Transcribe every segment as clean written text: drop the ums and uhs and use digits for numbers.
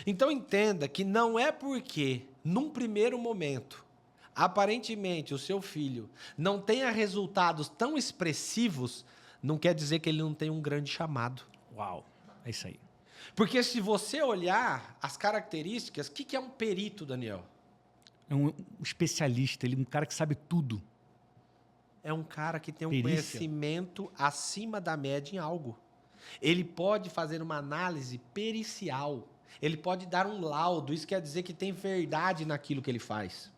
Então entenda que não é porque, num primeiro momento, aparentemente o seu filho não tenha resultados tão expressivos, não quer dizer que ele não tem um grande chamado. Uau, é isso aí. Porque se você olhar as características, o que é um perito, Daniel? É um especialista, ele é um cara que sabe tudo. É um cara que tem um Perícia. conhecimento acima da média em algo. Ele pode fazer uma análise pericial. Ele pode dar um laudo. Isso quer dizer que tem verdade naquilo que ele faz.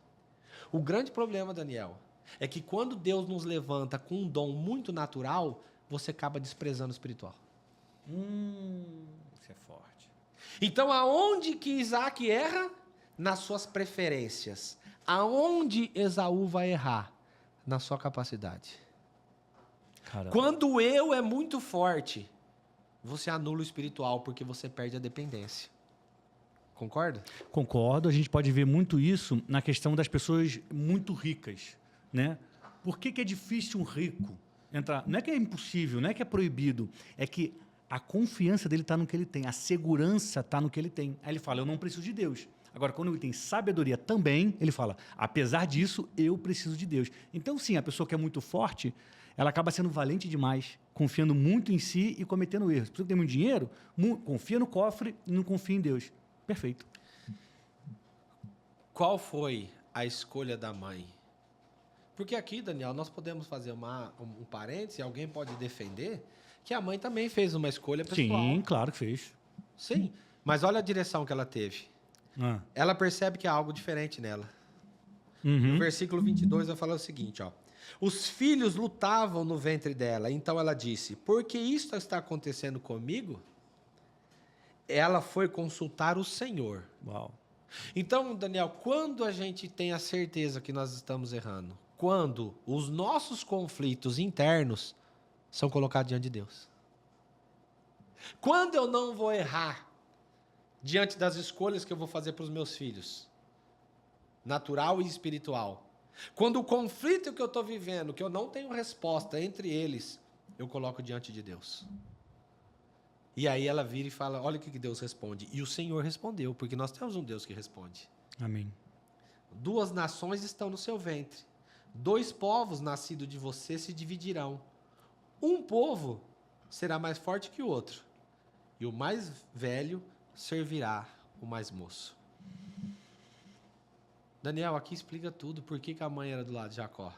O grande problema, Daniel, é que quando Deus nos levanta com um dom muito natural, você acaba desprezando o espiritual. Isso é forte. Então, aonde que Isaac erra? Nas suas preferências. Aonde Esaú vai errar? Na sua capacidade. Caramba. Quando o eu é muito forte, você anula o espiritual porque você perde a dependência. Concorda? Concordo, a gente pode ver muito isso na questão das pessoas muito ricas, né? Por que é difícil um rico entrar? Não é que é impossível, não é que é proibido, é que a confiança dele está no que ele tem, a segurança está no que ele tem. Aí ele fala, eu não preciso de Deus. Agora, quando ele tem sabedoria também, ele fala, apesar disso, eu preciso de Deus. Então, sim, a pessoa que é muito forte, ela acaba sendo valente demais, confiando muito em si e cometendo erros. A pessoa que tem muito dinheiro, confia no cofre e não confia em Deus. Perfeito. Qual foi a escolha da mãe? Porque aqui, Daniel, nós podemos fazer um parêntese, alguém pode defender, que a mãe também fez uma escolha pessoal. Sim, claro que fez. Sim, mas olha a direção que ela teve. Ela percebe que há algo diferente nela. No versículo 22 vai falar o seguinte, ó. Os filhos lutavam no ventre dela, então ela disse, por que isto está acontecendo comigo? Ela foi consultar o Senhor. Uau. Então, Daniel, quando a gente tem a certeza que nós estamos errando? Quando os nossos conflitos internos são colocados diante de Deus. Quando eu não vou errar diante das escolhas que eu vou fazer para os meus filhos, natural e espiritual. Quando o conflito que eu estou vivendo, que eu não tenho resposta entre eles, eu coloco diante de Deus. E aí ela vira e fala, olha o que Deus responde. E o Senhor respondeu, porque nós temos um Deus que responde. Amém. 2 nações estão no seu ventre. 2 povos nascidos de você se dividirão. Um povo será mais forte que o outro. E o mais velho servirá o mais moço. Daniel, aqui explica tudo. Por que a mãe era do lado de Jacó?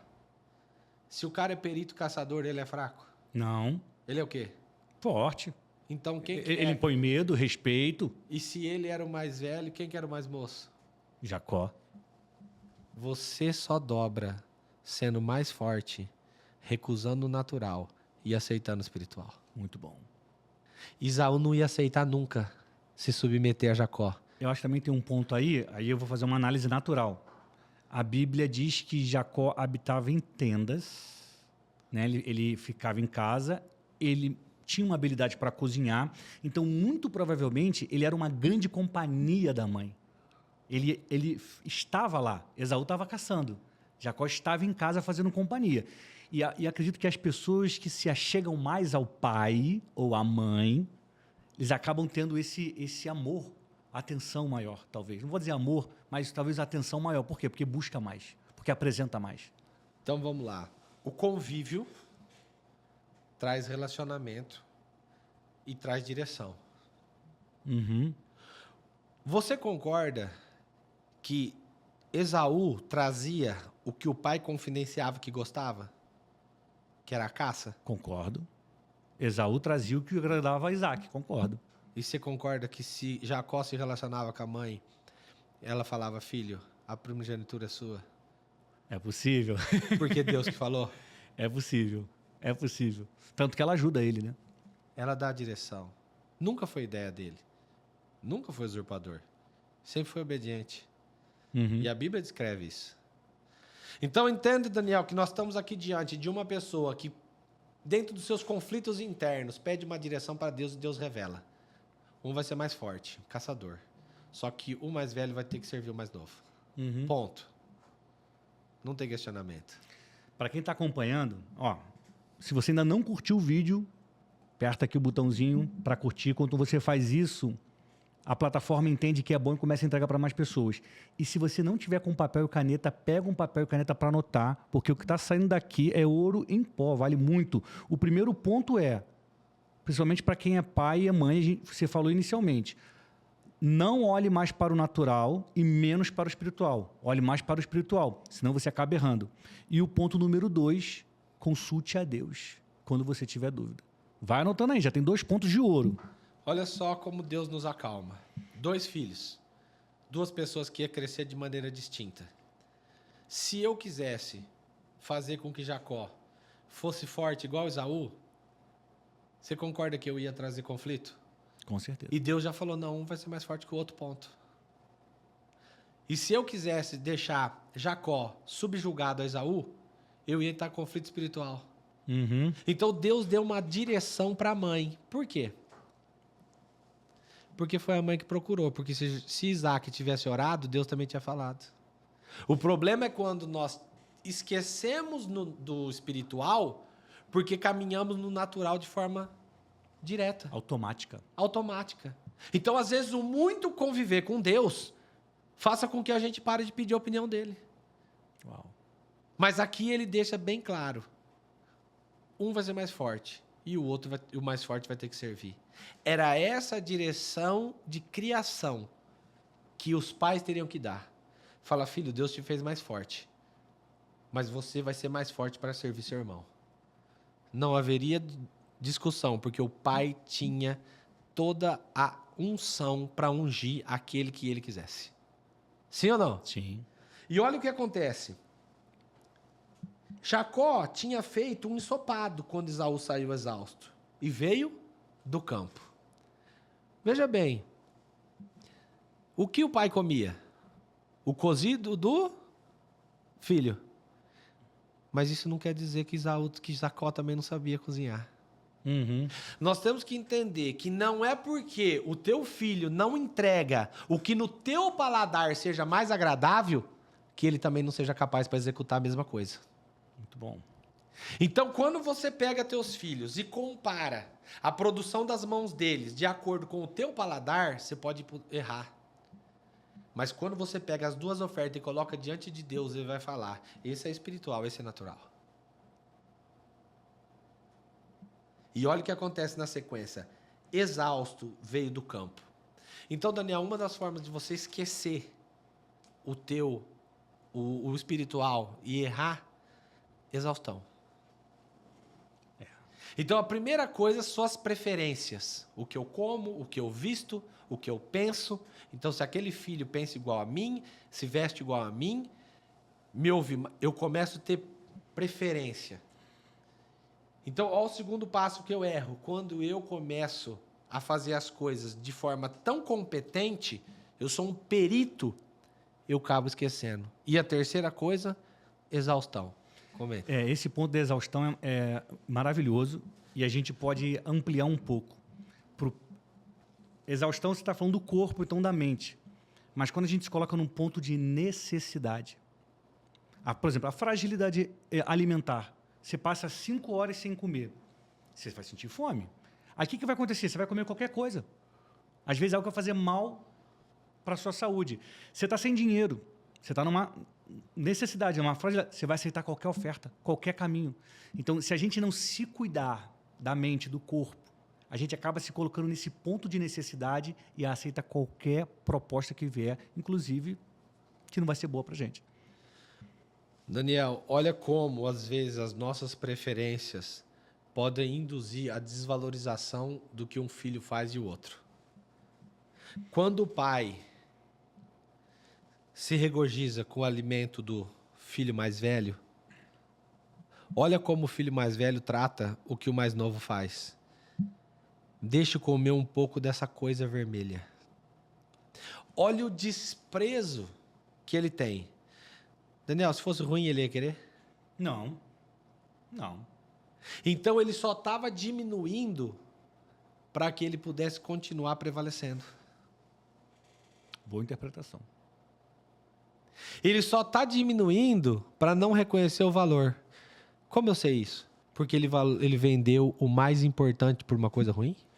Se o cara é perito caçador, ele é fraco? Não. Ele é o quê? Forte. Então quem que Ele impõe medo, respeito. E se ele era o mais velho, quem que era o mais moço? Jacó. Você só dobra sendo mais forte, recusando o natural e aceitando o espiritual. Muito bom. Esaú não ia aceitar nunca se submeter a Jacó. Eu acho que também tem um ponto aí eu vou fazer uma análise natural. A Bíblia diz que Jacó habitava em tendas, né? Ele ficava em casa, ele tinha uma habilidade para cozinhar, então muito provavelmente ele era uma grande companhia da mãe. Ele estava lá, Esaú estava caçando, Jacó estava em casa fazendo companhia. E acredito que as pessoas que se achegam mais ao pai ou à mãe, eles acabam tendo esse amor, atenção maior, talvez. Não vou dizer amor, mas talvez atenção maior. Por quê? Porque busca mais, porque apresenta mais. Então vamos lá. O convívio traz relacionamento e traz direção. Você concorda que Esaú trazia o que o pai confidenciava que gostava? Que era a caça? Concordo. Esaú trazia o que agradava a Isaac, concordo. E você concorda que se Jacó se relacionava com a mãe, ela falava, filho, a primogenitura é sua? É possível. Porque Deus que falou? É possível. É possível. Tanto que ela ajuda ele, né? Ela dá a direção. Nunca foi ideia dele. Nunca foi usurpador. Sempre foi obediente. E a Bíblia descreve isso. Então entende, Daniel, que nós estamos aqui diante de uma pessoa que, dentro dos seus conflitos internos, pede uma direção para Deus e Deus revela. Um vai ser mais forte, caçador. Só que o mais velho vai ter que servir o mais novo. Ponto. Não tem questionamento. Para quem está acompanhando, ó, se você ainda não curtiu o vídeo, aperta aqui o botãozinho para curtir. Quando você faz isso, a plataforma entende que é bom e começa a entregar para mais pessoas. E se você não tiver com papel e caneta, pega um papel e caneta para anotar, porque o que está saindo daqui é ouro em pó, vale muito. O primeiro ponto é, principalmente para quem é pai e é mãe, você falou inicialmente, não olhe mais para o natural e menos para o espiritual. Olhe mais para o espiritual, senão você acaba errando. E o ponto número 2, consulte a Deus quando você tiver dúvida. Vai anotando aí, já tem 2 pontos de ouro. Olha só como Deus nos acalma. 2 filhos. 2 pessoas que iam crescer de maneira distinta. Se eu quisesse fazer com que Jacó fosse forte igual Esaú, você concorda que eu ia trazer conflito? Com certeza. E Deus já falou, não, um vai ser mais forte que o outro, ponto. E se eu quisesse deixar Jacó subjugado a Esaú, eu ia estar em conflito espiritual. Uhum. Então Deus deu uma direção para a mãe. Por quê? Porque foi a mãe que procurou. Porque se Isaac tivesse orado, Deus também tinha falado. O problema é quando nós esquecemos do espiritual, porque caminhamos no natural de forma direta. Automática. Então, às vezes, o muito conviver com Deus faça com que a gente pare de pedir a opinião dele. Uau. Mas aqui ele deixa bem claro. Um vai ser mais forte e o mais forte vai ter que servir. Era essa a direção de criação que os pais teriam que dar. Fala, filho, Deus te fez mais forte, mas você vai ser mais forte para servir seu irmão. Não haveria discussão, porque o pai tinha toda a unção para ungir aquele que ele quisesse. Sim ou não? Sim. E olha o que acontece. Jacó tinha feito um ensopado quando Esaú saiu exausto e veio do campo. Veja bem, o que o pai comia? O cozido do filho. Mas isso não quer dizer que Jacó também não sabia cozinhar. Uhum. Nós temos que entender que não é porque o teu filho não entrega o que no teu paladar seja mais agradável que ele também não seja capaz para executar a mesma coisa. Muito bom. Então, quando você pega teus filhos e compara a produção das mãos deles de acordo com o teu paladar, você pode errar. Mas quando você pega as 2 ofertas e coloca diante de Deus, ele vai falar, esse é espiritual, esse é natural. E olha o que acontece na sequência. Exausto veio do campo. Então, Daniel, uma das formas de você esquecer o espiritual e errar, exaustão. Então, a primeira coisa, suas preferências. O que eu como, o que eu visto, o que eu penso. Então, se aquele filho pensa igual a mim, se veste igual a mim, eu começo a ter preferência. Então, olha o segundo passo que eu erro. Quando eu começo a fazer as coisas de forma tão competente, eu sou um perito, eu acabo esquecendo. E a terceira coisa, exaustão. Comenta. Esse ponto da exaustão é maravilhoso e a gente pode ampliar um pouco. Exaustão, você está falando do corpo, então da mente. Mas quando a gente se coloca num ponto de necessidade, por exemplo, a fragilidade alimentar, você passa 5 horas sem comer, você vai sentir fome. Aí o que vai acontecer? Você vai comer qualquer coisa. Às vezes é algo que vai fazer mal para a sua saúde. Você está sem dinheiro, você está numa necessidade, numa fragilidade, você vai aceitar qualquer oferta, qualquer caminho. Então, se a gente não se cuidar da mente, do corpo, a gente acaba se colocando nesse ponto de necessidade e aceita qualquer proposta que vier, inclusive que não vai ser boa para a gente. Daniel, olha como, às vezes, as nossas preferências podem induzir a desvalorização do que um filho faz e o outro. Quando o pai se regozija com o alimento do filho mais velho, olha como o filho mais velho trata o que o mais novo faz. Deixa eu comer um pouco dessa coisa vermelha. Olha o desprezo que ele tem. Daniel, se fosse ruim, ele ia querer? Não. Então, ele só estava diminuindo para que ele pudesse continuar prevalecendo. Boa interpretação. Ele só está diminuindo para não reconhecer o valor. Como eu sei isso? Porque ele vendeu o mais importante por uma coisa ruim?